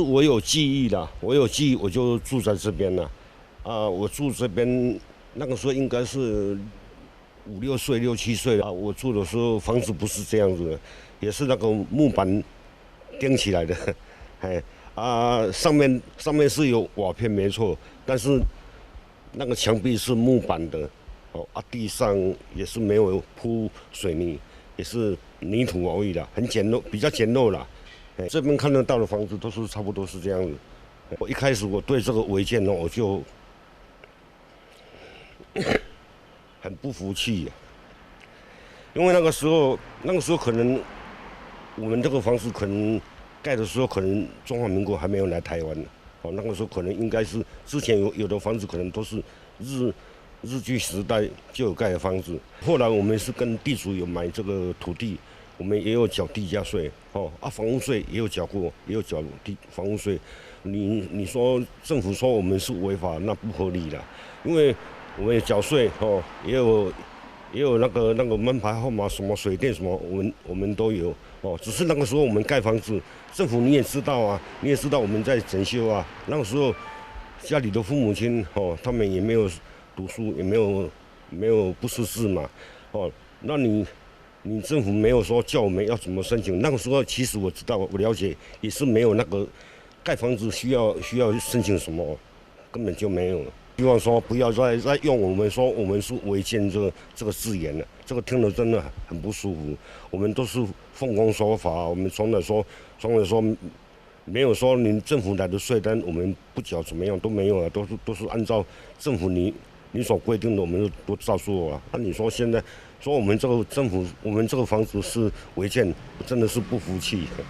我有记忆的，我有记忆，我就住在这边了。我住这边那个时候应该是5、6岁、6、7岁啊。我住的时候房子不是这样子的，也是那个木板钉起来的。哎上面是有瓦片没错，但是那个墙壁是木板的。地上也是没有铺水泥，也是泥土而已啦，很简陋，比较简陋啦。这边看得到的房子都是差不多是这样子。我一开始我对这个违建呢，我就很不服气，因为那个时候可能我们这个房子可能盖的时候，可能中华民国还没有来台湾。那个时候可能应该是之前有的房子可能都是日日据时代就有盖的房子。后来我们是跟地主有买这个土地，我们也有缴地价税。房屋税也有缴过，也有缴房屋税。你说政府说我们是违法，那不合理啦，因为我们也缴税也有那个门牌号码，什么水电什么，我们都有。只是那个时候我们盖房子，政府你也知道啊，你也知道我们在整修啊。那个时候家里的父母亲他们也没有读书，也没有不识字嘛。那你政府没有说叫我们要怎么申请。那个时候其实我知道，我了解也是没有那个盖房子需要申请什么，根本就没有。希望说不要再用我们说我们是违建这个字眼了，这个听了真的很不舒服。我们都是奉公守法，我们从来说没有说你政府来的税单我们不缴怎么样都没有啊，都是按照政府你所规定的我们都照做啊。那你说现在说我们这个政府我们这个房子是违建，真的是不服气。